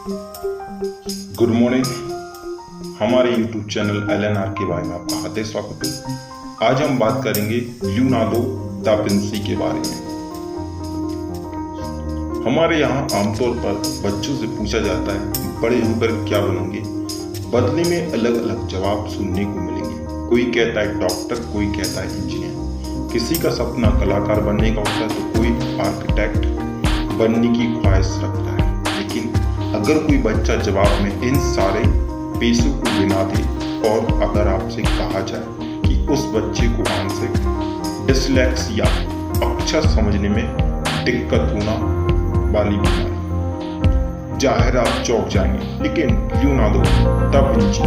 Good morning. हमारे YouTube channel LNR के बारे में आपका हार्दिक स्वागत है। आज हम बात करेंगे लियोनार्डो दा विंसी के बारे में। हमारे यहाँ आमतौर पर बच्चों से पूछा जाता है बड़े होकर क्या बनोगे। बदले में अलग अलग जवाब सुनने को मिलेंगे। कोई कहता है डॉक्टर, कोई कहता है इंजीनियर, किसी का सपना कलाकार बनने का होता है तो कोई आर्किटेक्ट बनने की ख्वाहिश रखता है। लेकिन अगर कोई बच्चा जवाब में इन सारे पेशों को गिना दे और अगर आपसे कहा जाए कि उस बच्चे को आंशिक डिसलेक्सिया, अक्षर समझने में दिक्कत होना वाली बीमारी, जाहिर आप चौंक जाएंगे। लेकिन लियोनार्डो दा विंची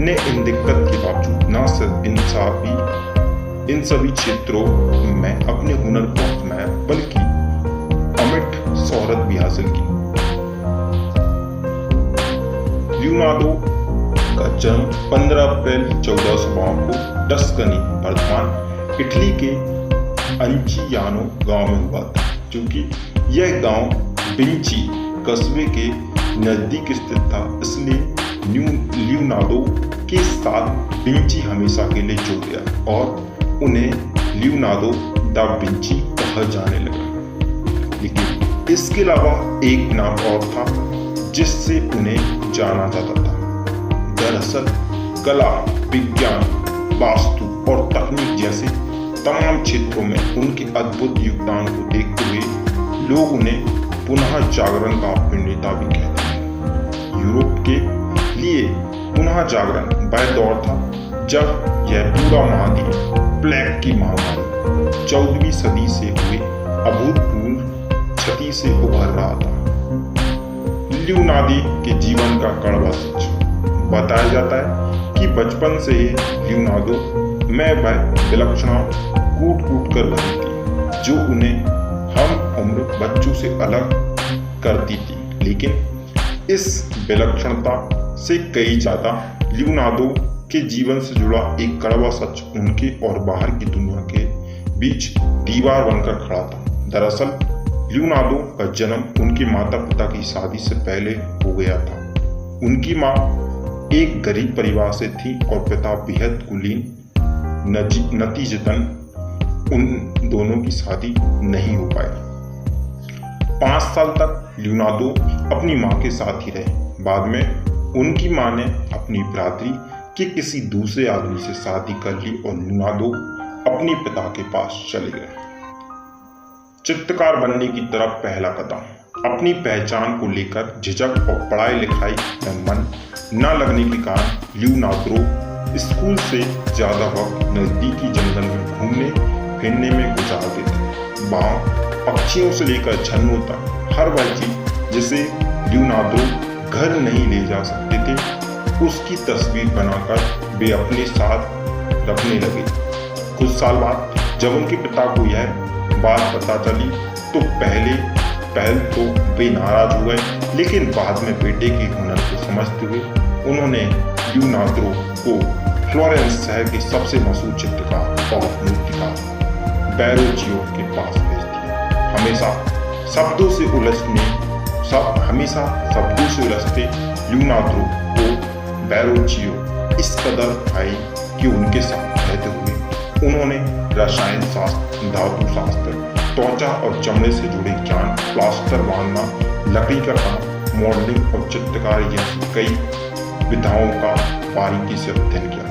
ने इन दिक्कत के बावजूद न सिर्फ इन सभी क्षेत्रों में अपने हुनर को अपनाया बल्कि अमिट शोहरत भी हासिल की। लियोनार्डो का जन्म 15 अप्रैल 1452 को टस्कनी, वर्तमान इटली के अंचियानो गांव में हुआ था। क्योंकि यह गांव विंची कस्बे के नजदीक स्थित था, इसलिए लियोनार्डो के साथ विंची हमेशा के लिए जुड़ गया और उन्हें लियोनार्डो दा विंची कहा जाने लगा। लेकिन इसके अलावा एक नाम और था जिससे उन्हें जाना जाता था। दरअसल कला, विज्ञान, वास्तु और तकनीक जैसे तमाम क्षेत्रों में उनके अद्भुत योगदान को देखते हुए लोग उन्हें पुनः जागरण का नेता भी कहते हैं। यूरोप के लिए पुनः जागरण वह दौर था जब यह पूरा महाद्वीप प्लेग की महामारी 14वीं सदी से हुए अभूतपूर्व क्षति से उभर रहा था। लियोनार्डो के जीवन का कड़वा सच बताया जाता है कि बचपन से ही लियोनार्डो में वह विलक्षणता कूट कूट कर रही थी जो उन्हें हम उम्र बच्चों से अलग करती थी। लेकिन इस विलक्षणता से कई ज्यादा लियोनार्डो के जीवन से जुड़ा एक कड़वा सच उनके और बाहर की दुनिया के बीच दीवार बनकर खड़ा था। दरअसल लियोनार्डो का जन्म उनके माता पिता की शादी से पहले हो गया था। उनकी मां एक गरीब परिवार से थी और पिता बेहद कुलीन। नतीजतन उन दोनों की शादी नहीं हो पाई। 5 साल तक लियोनार्डो अपनी मां के साथ ही रहे। बाद में उनकी मां ने अपनी भ्रातृ के किसी दूसरे आदमी से शादी कर ली और लियोनार्डो अपने पिता के पास चले गए। चित्रकार बनने की तरफ पहला कदम। अपनी पहचान को लेकर झिझक और पढ़ाई लिखाई में मन न लगने के कारण लियोनार्डो स्कूल से ज्यादा वक्त नजदीकी जंगल में घूमने फिरने में गुजार देते। वहाँ पक्षियों से लेकर झरनों तक हर वह चीज जिसे लियोनार्डो घर नहीं ले जा सकते थे उसकी तस्वीर बनाकर वे अपने साथ रखने लगे। कुछ साल बाद जब उनके पिता को यह बात पता चली तो पहल तो वे नाराज हो गए। लेकिन बाद में बेटे के हुनर को समझते हुए उन्होंने लियोनार्डो को फ्लोरेंस शहर के सबसे मशहूर चित्रकार और मूर्तिकार बैरोचियो के पास भेज दिया। हमेशा शब्दों से उलझते लियोनार्डो को बैरोचियो इस कदर भाई कि उनके साथ रहते हुए उन्होंने रसायन शास्त्र, धातु शास्त्र, त्वचा और चमड़े से जुड़े ज्ञान, प्लास्टर बांधना, लकड़ी का काम, मॉडलिंग और चित्रकारी जैसी कई विधाओं का बारीकी से अध्ययन किया।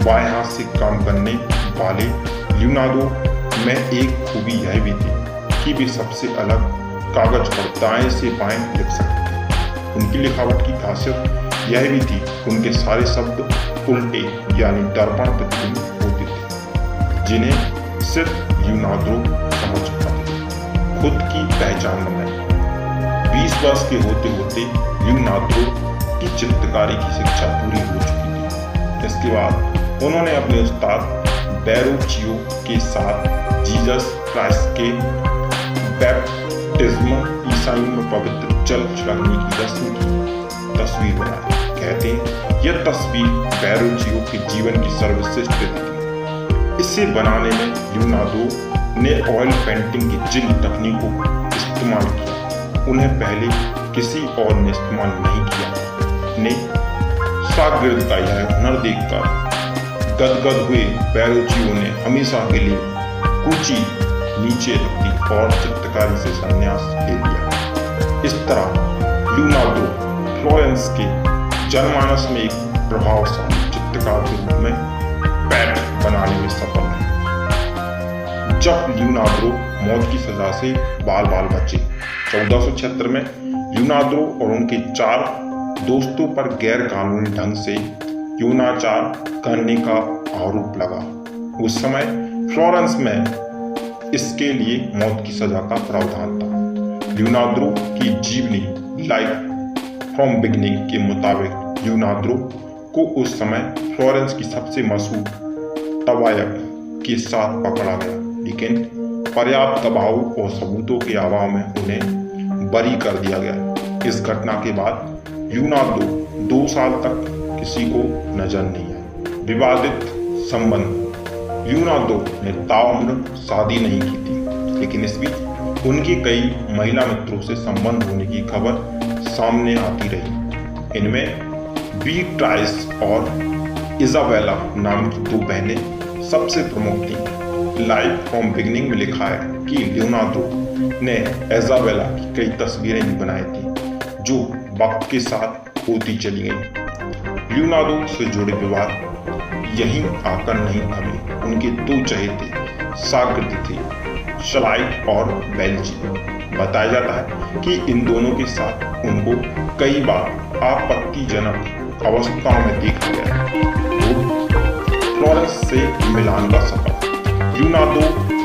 बाएं हाथ से काम करने वाले लियोनार्डो में एक खूबी यह भी थी कि वे सबसे अलग कागज पर दाएं से बाएं लिख सकते थे। उनकी लिखावट की खासियत यह भी थी कि उनके सारे शब्द उल्टे यानी दर्पण प्रतिबिंब होते थे जिन्हें सिर्फ लियोनार्डो समझ पाते। खुद की पहचान बनाई। 20 वर्ष के होते होते लियोनार्डो की चित्रकारी की शिक्षा पूरी हो चुकी थी। इसके बाद उन्होंने अपने उस्ताद बैरोचियो के साथ जीसस क्राइस्ट के बैप्टिज्म, ईसाइयों में पवित्र जल छिड़कने की रस्म की तस्वीर बनाई। कहते हैं यह तस्वीर बैरोचियो के जीवन की सर्वश्रेष्ठ थी। इसे बनाने में लियोनार्डो ने ऑयल पेंटिंग की जिन तकनीकों का इस्तेमाल किया उन्हें पहले किसी और ने इस्तेमाल नहीं किया। ने शागिर्द का यह हुनर देखकर गदगद हुए बैरोचियो ने हमेशा के लिए कूची नीचे रख दी और चित्रकारी से संन्यास ले लिया। इस तरह लियोनार्दो फ्लोरेंस के जनमानस में एक प्रभावशाली चित्रकार के रूप में पैठ बनाने में सफल है। जब लियोनार्दो मौत की सजा से बाल बाल बचे, 1476 में लियोनार्दो और उनके 4 दोस्तों पर गैर कानूनी ढंग से यौनाचार करने का आरोप लगा। उस समय फ्लोरेंस में इसके लिए मौत की सजा का प्रावधान था। लियोनार्दो की जीवनी लाइफ फ्रॉम बिगिनिंग के मुताबिक लियोनार्दो को उस समय फ्लोरेंस की सबसे मशहूर तवायक के साथ पकड़ा गया, लेकिन पर्याप्त दबाव और सबूतों के अभाव में उन्हें बरी कर दिया गया। इस घटना के बाद लियोनार्दो 2 साल तक किसी को नजर नहीं आया। विवादित संबंध। लियोनार्दो ने ताउम्र शादी नहीं की थी, लेकिन इस बीच उनके कई महिला मित्रों से संबंध होने की खबर सामने आती रही। इनमें बीट्राइस और इजाबेला नाम की 2 बहनें सबसे प्रमुख थीं। लाइफ फ्रॉम बिगिनिंग में लिखा है कि लियोनार्दो ने इजाबेला की कई तस्वीरें भी बनाई थी, जो वक्त के साथ होती चली गईं। लियोनार्दो से जुड़े विवाद यहीं आकर नहीं थमे। उनके 2 चहेते शागिर्द थे, शलाइट और बेल्जी। बताया जाता है कि इन दोनों के साथ उनको कई बार आपत्तिजनक अवस्थाओं में देखा गया। फ्लोरेंस से मिलान का सफर। लियोनार्दो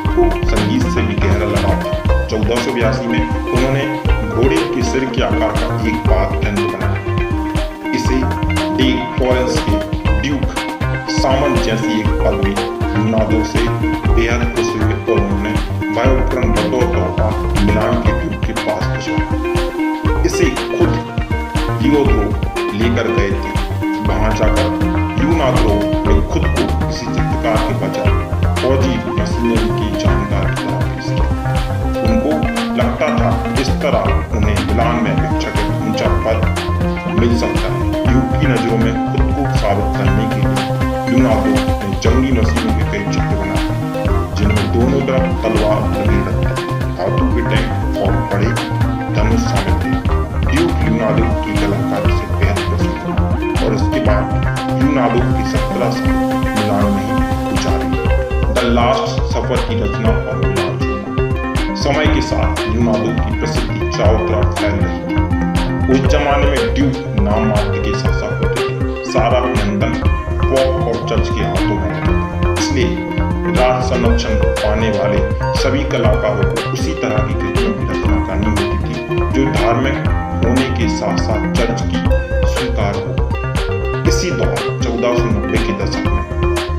को संगीत से भी गहरा लगाव था। 1482 में उन्होंने घोड़े के सिर के आकार का एक वाद्य यंत्र बनाया। इसे डी फ्लोरेंस के ड्यूक सामंत जैसी एक पदवी लियोनार्दो से बेहद खुश हुए और उन्होंने वह उपकरण बतौर तोहफा मिलान के ड्यूक के पास भिजवाया। इसे खुद लियोनार्दो लेकर गए थे। वहां जाकर लियोनार्दो ने खुद को किसी चित्रकार के बजाय फौजी मशीनरी की जानकारी तरह पेश किया। उनको लगता था इस तरह उन्हें मिलान में अपेक्षाकृत ऊंचा पद मिल सकता है। ड्यूक की नजरों में खुद को साबित करने के लिए लियोनार्दो ने जंगी मशीनों के कई चित्र बनाए, जिनमें दोनों तरफ तलवार लगे रहते, धातु के टैंक और बड़े धनुष शामिल थे। ड्यूक लियोनार्दो की कलाकारी से बेहद प्रसन्न हुआ और इसके बाद लियोनार्दो की 17 साल मिलान में ही गुजारी। द लास्ट सफर की रचना और मिलान शुरू। समय के साथ लियोनार्दो की प्रसिद्धि चारों तरफ फैल रही थी। उस जमाने में ड्यूक नाम मात्र के शासक होते थे। सारा नियंत्रण पोप और चर्च के हाथों में है। इसलिए राज संरक्षण पाने वाले सभी कलाकारों को उसी तरह की कृतियों की रचना करनी होती थी, जो धार्मिक होने के साथ साथ चर्च की स्वीकार हो। इसी दौरान 1490 के दशक में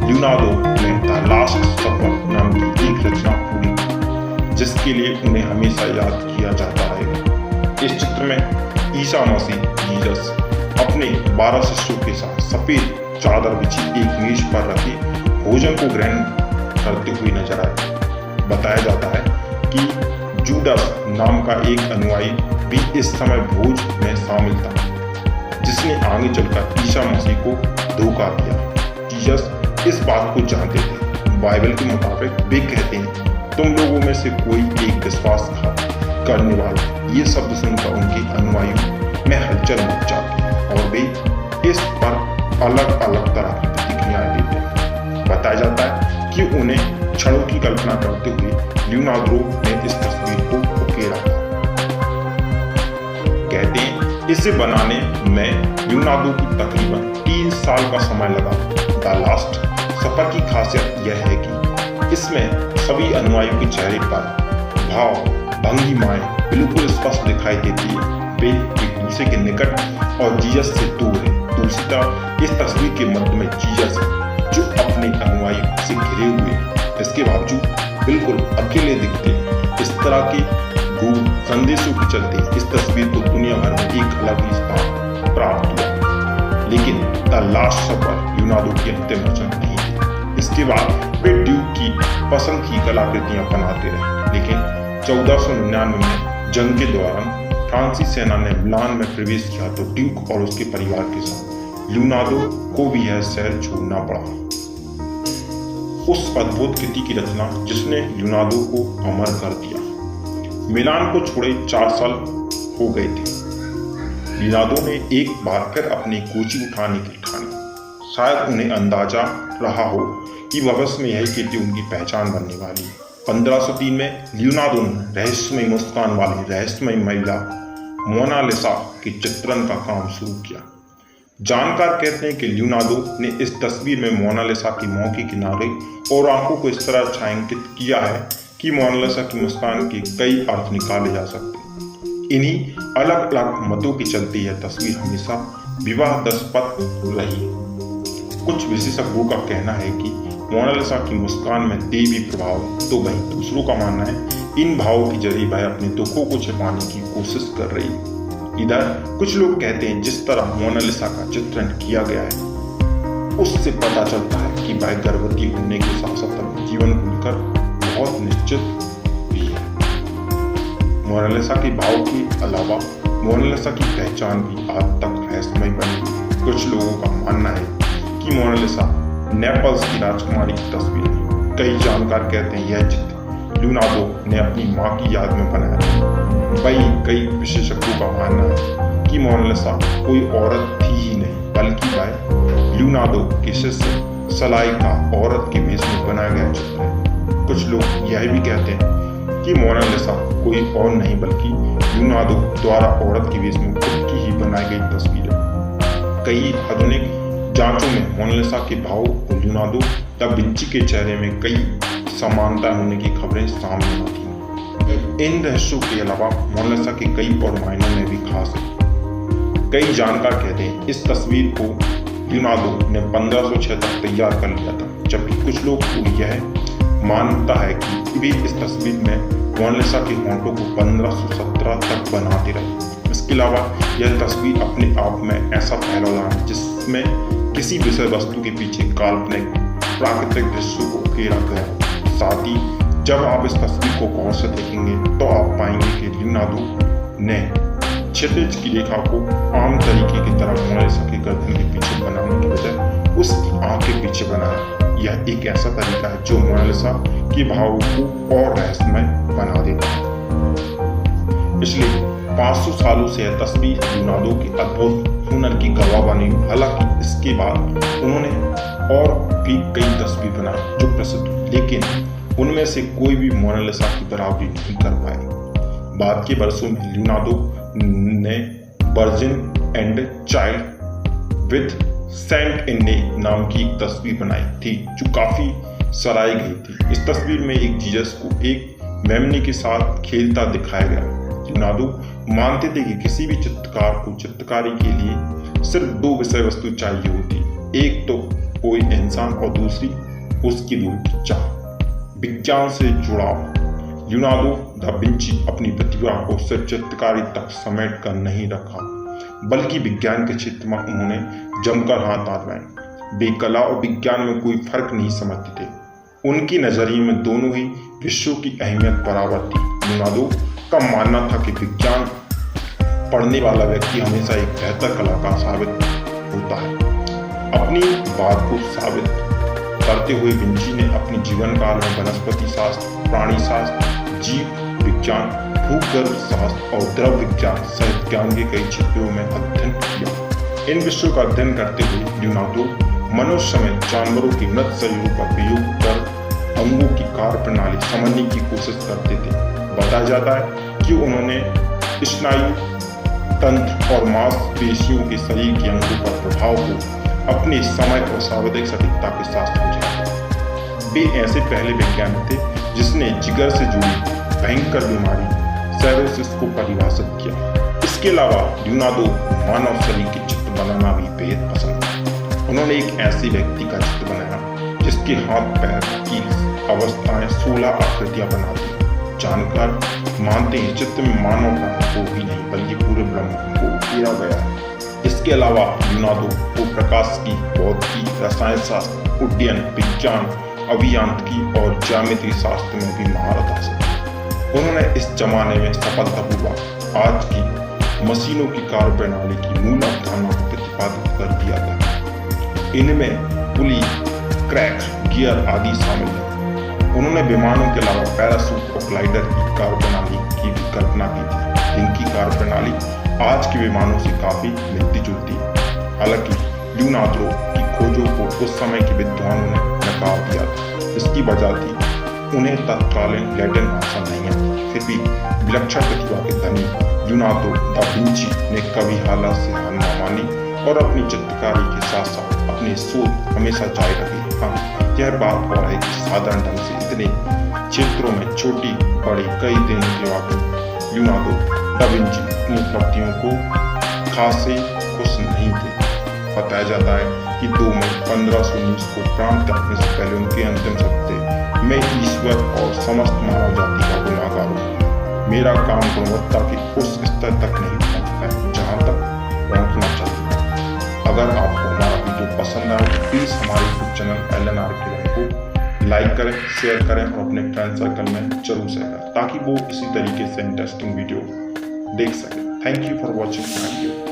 लियोनार्दो ने द लास्ट सफर नाम की एक रचना पूरी की, जिसके लिए उन्हें हमेशा याद किया जाता रहेगा। इस चित्र में ईसा मसीह जीसस अपने 12 शिष्यों के साथ सफेद चादर बिछी एक मेज पर रखे भोजन को ग्रहण करते हुए नजर आए। बताया जाता है कि जूडास नाम का एक अनुयायी भी इस समय भोज में शामिल था, जिसने आगे चलकर ईसा मसीह को धोखा दिया। जीसस इस बात को जानते थे। बाइबल के मुताबिक वे कहते हैं, तुम लोगों में से कोई एक विश्वासघात करने वाला। ये शब्द सुनकर उनके अनुयायियों में हलचल मच जाती है और वे इस पर अलग अलग तरह की प्रतिक्रियाएं देते हैं। बताया जाता है कि उन्हें क्षणों की कल्पना करते हुए लियोनार्दो ने इस तस्वीर को उकेरा था। कहते हैं इसे बनाने में लियोनार्दो की तकरीबन 3 साल का समय लगा। द लास्ट सफर की खासियत यह है कि इसमें सभी अनुयायियों के चेहरे पर भाव भंगिमाएं बिल्कुल स्पष्ट दिखाई देती है। वे एक दूसरे के निकट और जीसस से दूर है। दूसरी तरफ इस तस्वीर के मध्य में जीसस है, जो अपने अनुयायियों से घिरे हुए हैं। इसके बावजूद बिल्कुल अकेले दिखते हैं। इस तरह के गूढ़ संदेशों के चलते इस तस्वीर को दुनिया भर में एक अलग ही स्थान प्राप्त हुआ। लेकिन द लास्ट सफर लियोनार्दो की अंतिम रचना नहीं थी। इसके बाद वे ड्यूक की पसंद की कलाकृतियां बनाते रहे, लेकिन 1499 में जंग के दौरान फ्रांसीसी सेना ने मिलान में प्रवेश किया तो ड्यूक और उसके परिवार के साथ लियोनार्डो को भी यह शहर छोड़ना पड़ा। उस अद्भुत कृति की रचना जिसने लियोनार्डो को अमर कर दिया। मिलान को छोड़े 4 साल हो गए थे। लियोनार्डो ने एक बार फिर अपनी कोची उठाने की ठानी। शायद उन्हें अंदाजा रहा हो कि भविष्य में यही कृति उनकी पहचान बनने वाली है। 1503 में लियोनार्डो ने रहस्यमयी मुस्कान वाली रहस्यमयी महिला मोनालिसा के चित्रण का काम शुरू किया। जानकार कहते हैं कि लियोनार्डो ने इस तस्वीर में मोनालिसा की मुंह के किनारे और आंखों को इस तरह छायांकित किया है कि मोनालिसा की मुस्कान के कई अर्थ निकाले जा सकते हैं। इन्हीं अलग अलग मतों के चलते यह तस्वीर हमेशा विवादास्पद रही। कुछ विशेषज्ञों का कहना है कि मोनालिसा की मुस्कान में देवी प्रभाव है, तो वहीं दूसरों का मानना है इन भावों के जरिए वह अपने दुखों को छिपाने की कोशिश कर रही है। इधर कुछ लोग कहते हैं जिस तरह मोनालिसा का चित्रण किया गया है उससे पता चलता है कि वह गर्भवती होने के साथ साथ अपने जीवन को लेकर बहुत निश्चित भी है। मोनालिसा के भाव के अलावा मोनालिसा की पहचान भी आज तक रहस्यमय बनी। कुछ लोगों का मानना है कि मोनालिसा नेपल्स की राजकुमारी की तस्वीर है। कई जानकार कहते हैं यह चित्र लियोनार्डो ने अपनी मां की याद में बनाया था। वही कई विशेषज्ञों का मानना है कि मोनालिसा कोई औरत थी ही नहीं बल्कि वह लियोनार्डो के शिष्य सलाई का औरत के वेश में बनाया गया चित्र है। कुछ लोग यह भी कहते हैं कि मोनालिसा कोई और नहीं बल्कि लियोनार्डो द्वारा औरत के वेश में खुद की ही बनाई गई तस्वीर है। कई आधुनिक जांचों में मोनालिसा के भाव और लियोनार्डो दा विंची के चेहरे में कई समानता होने की खबरें सामने आती हैं। इन रहस्यों के अलावा मोनालिसा के कई और मायनों में भी खास है। कई जानकार कहते हैं इस तस्वीर को लियोनार्डो ने 1506 तक तैयार कर लिया था, जबकि कुछ लोग को यह मानता है कि वे इस तस्वीर में मोनालिसा के होंठों को 1517 तक बनाते रहे। इसके अलावा यह तस्वीर अपने आप में ऐसा पहलुदान है जिसमें किसी विषय वस्तु के पीछे काल्पनिक प्राकृतिक दृश्यों को घेरा गया है। साथ ही जब आप इस तस्वीर को गौर से देखेंगे तो आप पाएंगे कि लियोनार्डो ने क्षितिज की रेखा को आम तरीके की तरह मोनालिसा के गर्दन के पीछे बनाने की बजाय उसकी आंख के पीछे बनाया। यह एक ऐसा तरीका है जो मोनालिसा के भावों को और रहस्यमय बना देता है। पिछले 500 सालों से यह तस्वीर लियोनार्डो के अद्भुत हुनर की गवाह बनी। हालांकि इसके बाद उन्होंने और भी कई तस्वीर बनाई जो प्रसिद्ध हुई, लेकिन उनमें से कोई भी मोनालिसा की बराबरी नहीं कर पाए। बाद के वर्षों में लियोनार्डो ने Virgin and Child with Saint Anne नाम की एक तस्वीर बनाई थी जो काफी सराही गई थी। इस तस्वीर में एक जीसस को एक मेमने के साथ खेलता दिखाया गया। लियोनार्डो मानते थे कि किसी भी चित्रकार को चित्रकारी के लिए सिर्फ 2 विषय वस्तु चाहिए होती, एक तो कोई इंसान और दूसरी उसकी दूर की चाह, विज्ञान से जुड़ाव। लियोनार्डो दा विंची अपनी प्रतिभा को सिर्फ चित्रकारी तक समेट कर नहीं रखा बल्कि विज्ञान के क्षेत्र में उन्होंने जमकर हाथ आजमाए। वे कला और विज्ञान में कोई फर्क नहीं समझते थे। उनके नजरिए में दोनों ही विषयों की अहमियत बराबर थी। लियोनार्डो का मानना था कि विज्ञान पढ़ने वाला व्यक्ति हमेशा एक बेहतर कलाकार साबित होता है। अपनी बात को साबित करते हुए विंची ने अपने जीवन काल में वनस्पति शास्त्र, प्राणी शास्त्र, जीव विज्ञान, भूगर्भ शास्त्र और द्रव विज्ञान सहित ज्ञान के कई क्षेत्रों में अध्ययन किया। इन विषयों का अध्ययन करते हुए लियोनार्डो मनुष्य समेत जानवरों के मृत शरीरों का प्रयोग कर अंगों की कार्य प्रणाली समझने की कोशिश करते थे। बताया जाता है कि उन्होंने स्नायु तंत्र और मांसपेशियों के शरीर के अंगों पर प्रभाव को अपने समय और शाब्दिक सटीकता के साथ समझा। वे ऐसे पहले वैज्ञानिक थे जिसने जिगर से जुड़ी भयंकर बीमारी साइरोसिस को परिभाषित किया। इसके अलावा लियोनार्डो मानव शरीर के चित्र बनाना भी बेहद पसंद था। उन्होंने एक ऐसे व्यक्ति का चित्र बनाया जिसके हाथ पैर की अवस्थाएं 16 आकृतियां बनाती। जानकार मानते हैं चित्र में मानव प्राण को भी नहीं बल्कि पूरे ब्रह्मांड को घेरा गया है। इसके अलावा लियोनार्डो को प्रकाश की, भौतिकी, रसायन शास्त्र, उड्डयन विज्ञान, अभियांत्रिकी और ज्यामिति शास्त्र में भी महारत हासिल की। उन्होंने इस जमाने में सफलतापूर्वक आज की मशीनों की कार्य प्रणाली की मूल अवधारणा को प्रतिपादित कर दिया था। इनमें पुली, क्रैक, गियर आदि शामिल है। उन्होंने विमानों के अलावा पैराशूट और ग्लाइडर की कार्य प्रणाली की भी कल्पना की थी, जिनकी कार्य प्रणाली आज के विमानों से काफी मिलती जुलती है। हालांकि लियोनार्डो की खोजों को उस समय के विद्वानों ने नकार दिया था। इसकी वजह थी उन्हें तत्कालीन लैटिन भाषा नहीं आती। फिर भी विलक्षण प्रतिभा के धनी लियोनार्डो दा विंची ने कभी हालात से हार न मानी और अपनी चित्रकारी के साथ साथ अपनी सोच हमेशा जारी रखी। हाँ, यह बात और है कि साधारण ढंग से इतने क्षेत्रों में छोटी बड़ी कई देने के बावजूद लियोनार्डो दा विंची अपनी उपलब्धियों को खासे खुश नहीं थे। बताया जाता है कि 2 मई 1519 को प्राण त्यागने से पहले उनके अंतिम शब्द थे, मैं ईश्वर और समस्त मानव जाति का गुनाहगार हूँ। मेरा काम गुणवत्ता के उस स्तर तक नहीं पहुँचता है जहाँ तक पहुँचना चाहिए। अगर आपको हमारा वीडियो पसंद आए तो प्लीज़ हमारे यूट्यूब चैनल LNR किरण को लाइक करें, शेयर करें और अपने फ्रेंड सर्कल में जरूर शेयर करें ताकि वो इसी तरीके से इंटरेस्टिंग वीडियो देख सकें। Thank you for watching my video.